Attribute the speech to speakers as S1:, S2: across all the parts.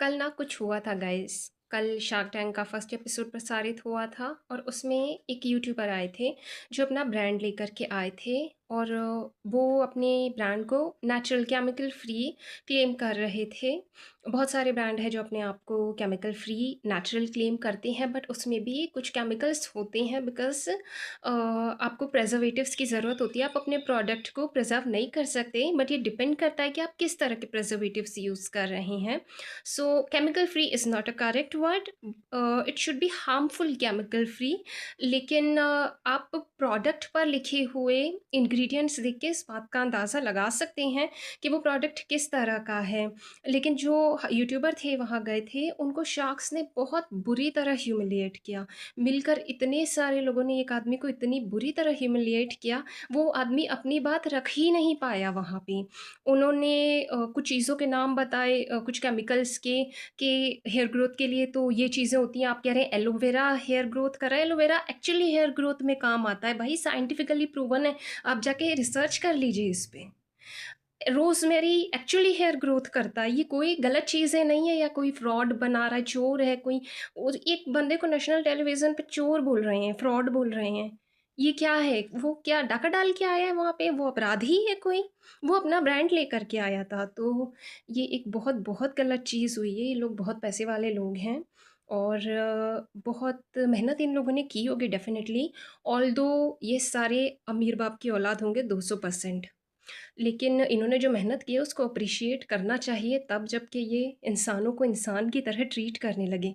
S1: कल ना कुछ हुआ था गाइस। कल शार्क टैंक का फर्स्ट एपिसोड प्रसारित हुआ था और उसमें एक यूट्यूबर आए थे जो अपना ब्रांड लेकर के आए थे। और वो अपने ब्रांड को नेचुरल केमिकल फ्री क्लेम कर रहे थे। बहुत सारे ब्रांड हैं जो अपने आप को केमिकल फ्री नेचुरल क्लेम करते हैं, बट उसमें भी कुछ केमिकल्स होते हैं बिकॉज आपको प्रेजर्वेटिव्स की ज़रूरत होती है। आप अपने प्रोडक्ट को प्रिजर्व नहीं कर सकते, बट ये डिपेंड करता है कि आप किस तरह के प्रेजर्वेटिव्स यूज़ कर रहे हैं। So chemical free is not a correct word. It should be harmful chemical free. लेकिन आप प्रोडक्ट पर लिखे हुए इंग्रेडिएंट्स देख के इस बात का अंदाज़ा लगा सकते हैं कि वो प्रोडक्ट किस तरह का है। लेकिन जो यूट्यूबर थे वहाँ गए थे, उनको शार्क्स ने बहुत बुरी तरह ह्यूमिलिएट किया। मिलकर इतने सारे लोगों ने एक आदमी को इतनी बुरी तरह ह्यूमिलिएट किया, वो आदमी अपनी बात रख ही नहीं पाया वहाँ पे। उन्होंने कुछ चीज़ों के नाम बताए, कुछ केमिकल्स के कि हेयर ग्रोथ के लिए तो ये चीज़ें होती हैं। आप कह रहे हैं एलोवेरा हेयर ग्रोथ कर रहा है, एलोवेरा एक्चुअली हेयर ग्रोथ में काम आता है भाई, साइंटिफिकली प्रूवन है। आप जाके रिसर्च कर लीजिए इस पे। रोज़मेरी एक्चुअली हेयर ग्रोथ करता है, ये कोई गलत चीज़ें नहीं है या कोई फ्रॉड बना रहा है, चोर है कोई। और एक बंदे को नेशनल टेलीविज़न पे चोर बोल रहे हैं, फ्रॉड बोल रहे हैं। ये क्या है? वो क्या डाका डाल के आया है वहाँ पे? वो अपराधी है कोई? वो अपना ब्रांड लेकर के आया था। तो ये एक बहुत बहुत गलत चीज़ हुई है। ये लोग बहुत पैसे वाले लोग हैं और बहुत मेहनत इन लोगों ने की होगी डेफ़िनेटली। ऑल्दो ये सारे अमीर बाप की औलाद होंगे 200%। लेकिन इन्होंने जो मेहनत की है उसको अप्रिशिएट करना चाहिए तब जबकि ये इंसानों को इंसान की तरह ट्रीट करने लगे।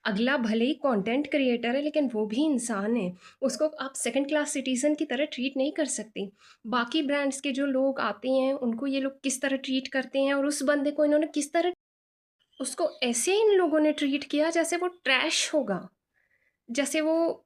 S1: अगला भले ही कंटेंट क्रिएटर है लेकिन वो भी इंसान है, उसको आप सेकंड क्लास सिटीज़न की तरह ट्रीट नहीं कर सकते। बाकी ब्रांड्स के जो लोग आते हैं उनको ये लोग किस तरह ट्रीट करते हैं और उस बंदे को इन्होंने किस तरह उसको ऐसे इन लोगों ने ट्रीट किया जैसे वो ट्रैश होगा। जैसे वो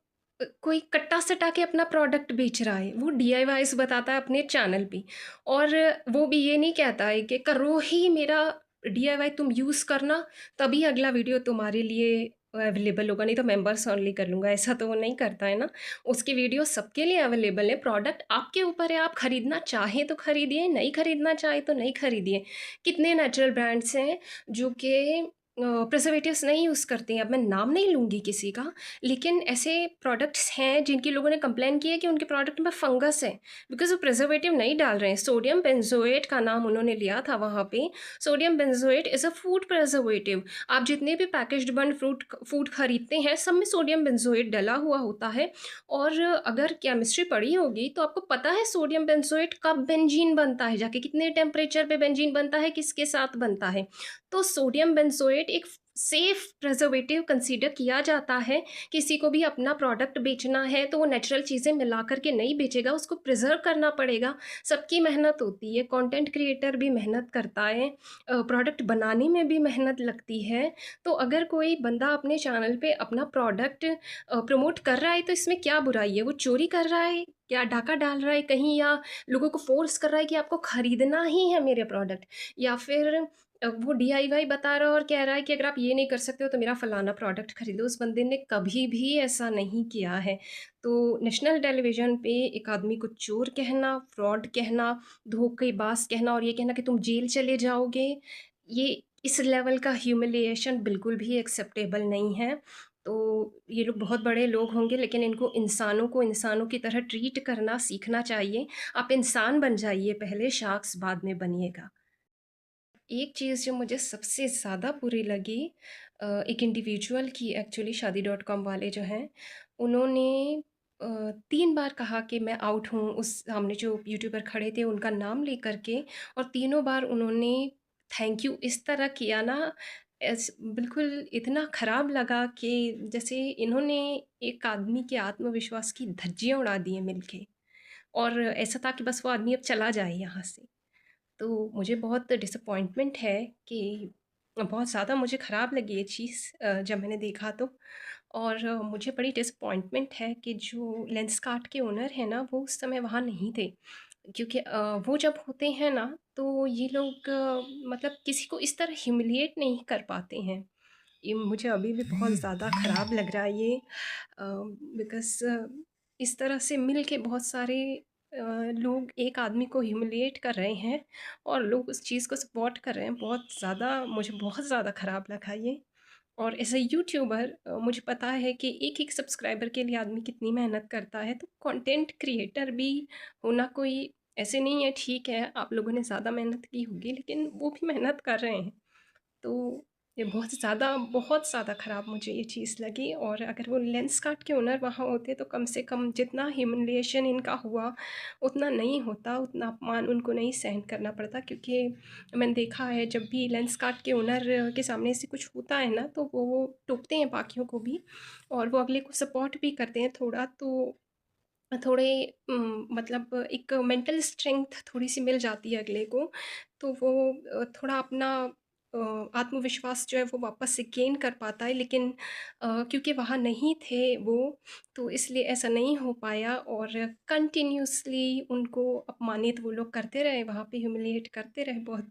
S1: कोई कट्टा-सटा के अपना प्रोडक्ट बेच रहा है, वो डीआईवाईज़ बताता है अपने चैनल पे। और वो भी ये नहीं कहता है कि करो ही मेरा डीआईवाई तुम यूज़ करना, तभी अगला वीडियो तुम्हारे लिए अवेलेबल होगा, नहीं तो मेंबर्स ओनली कर लूँगा, ऐसा तो वो नहीं करता है ना। उसकी वीडियो सबके लिए अवेलेबल है, प्रोडक्ट आपके ऊपर है, आप खरीदना चाहें तो खरीदिए, नहीं खरीदना चाहें तो नहीं खरीदिए। कितने नेचुरल ब्रांड्स हैं जो कि प्रिजर्वेटिव्स नहीं यूज़ करते हैं। अब मैं नाम नहीं लूँगी किसी का, लेकिन ऐसे प्रोडक्ट्स हैं जिनके लोगों ने कंप्लेन किया है कि उनके प्रोडक्ट में फंगस है बिकॉज़ वो प्रिजर्वेटिव नहीं डाल रहे हैं। सोडियम बेंज़ोएट का नाम उन्होंने लिया था वहाँ पे। Sodium benzoate is a food preservative. आप जितने भी पैकेज्ड बंद फूड खरीदते हैं, सब में सोडियम बेंज़ोएट डला हुआ होता है। और अगर केमिस्ट्री पढ़ी होगी तो आपको पता है सोडियम बेंज़ोएट कब बेंजीन बनता है, जाके कितने टेम्परेचर पे बेंजीन बनता है, किसके साथ बनता है। तो सोडियम बेंज़ोएट एक सेफ प्रिजर्वेटिव कंसीडर किया जाता है। किसी को भी अपना प्रोडक्ट बेचना है तो वो नेचुरल चीज़ें मिला कर के नहीं बेचेगा, उसको प्रिजर्व करना पड़ेगा। सबकी मेहनत होती है, कंटेंट क्रिएटर भी मेहनत करता है, प्रोडक्ट बनाने में भी मेहनत लगती है। तो अगर कोई बंदा अपने चैनल पे अपना प्रोडक्ट प्रमोट कर रहा है तो इसमें क्या बुराई है? वो चोरी कर रहा है या डाका डाल रहा है कहीं, या लोगों को फ़ोर्स कर रहा है कि आपको खरीदना ही है मेरे प्रोडक्ट, या फिर वो डीआईवाई बता रहा है और कह रहा है कि अगर आप ये नहीं कर सकते हो तो मेरा फलाना प्रोडक्ट खरीदो। उस बंदे ने कभी भी ऐसा नहीं किया है। तो नेशनल टेलीविज़न पे एक आदमी को चोर कहना, फ्रॉड कहना, धोखेबाज़ कहना और ये कहना कि तुम जेल चले जाओगे, ये इस लेवल का ह्यूमिलिएशन बिल्कुल भी एक्सेप्टेबल नहीं है। तो ये लोग बहुत बड़े लोग होंगे लेकिन इनको इंसानों को इंसानों की तरह ट्रीट करना सीखना चाहिए। आप इंसान बन जाइए पहले, शार्क्स बाद में बनिएगा। एक चीज़ जो मुझे सबसे ज़्यादा बुरी लगी, एक इंडिविजुअल की एक्चुअली, शादी डॉट कॉम वाले जो हैं, उन्होंने 3 बार कहा कि मैं आउट हूँ। उस सामने जो यूट्यूबर खड़े थे उनका नाम लेकर के, और तीनों बार उन्होंने थैंक यू इस तरह किया ना, बिल्कुल इतना ख़राब लगा कि जैसे इन्होंने एक आदमी के आत्मविश्वास की धज्जियाँ उड़ा दी हैं मिलके। और ऐसा था कि बस वो आदमी अब चला जाए यहाँ से। तो मुझे बहुत डिसअपॉइंटमेंट है कि बहुत ज़्यादा मुझे ख़राब लगी ये चीज़ जब मैंने देखा तो। और मुझे बड़ी डिसअपॉइंटमेंट है कि जो लेंसकार्ट के ओनर हैं ना, वो उस समय वहाँ नहीं थे। क्योंकि वो जब होते हैं ना तो ये लोग मतलब किसी को इस तरह ह्यूमिलिएट नहीं कर पाते हैं। ये मुझे अभी भी बहुत ज़्यादा ख़राब लग रहा है ये, बिकॉज़ इस तरह से मिल के बहुत सारे लोग एक आदमी को ह्यूमिलिएट कर रहे हैं और लोग उस चीज़ को सपोर्ट कर रहे हैं, बहुत ज़्यादा मुझे बहुत ज़्यादा ख़राब लगा ये। और एज़ अ यूट्यूबर मुझे पता है कि एक-एक सब्सक्राइबर के लिए आदमी कितनी मेहनत करता है, तो कंटेंट क्रिएटर भी होना कोई ऐसे नहीं है, ठीक है, आप लोगों ने ज़्यादा मेहनत की होगी, लेकिन वो भी मेहनत कर रहे हैं। तो ये बहुत ज़्यादा ख़राब मुझे ये चीज़ लगी। और अगर वो लेंसकार्ट के ओनर वहाँ होते तो कम से कम जितना ह्यूमिलिएशन इनका हुआ उतना नहीं होता, उतना अपमान उनको नहीं सहन करना पड़ता, क्योंकि मैंने देखा है जब भी लेंसकार्ट के ओनर के सामने से कुछ होता है ना तो वो टोकते हैं बाकियों को भी और वो अगले को सपोर्ट भी करते हैं थोड़ा। तो थोड़े मतलब एक मेंटल स्ट्रेंथ थोड़ी-सी मिल जाती है अगले को, तो वो थोड़ा अपना अ, आत्मविश्वास जो है वो वापस से गेन कर पाता है। लेकिन क्योंकि वहाँ नहीं थे वो, तो इसलिए ऐसा नहीं हो पाया और कंटिन्यूअसली उनको अपमानित वो लोग करते रहे, वहाँ पे ह्यूमिलिएट करते रहे बहुत।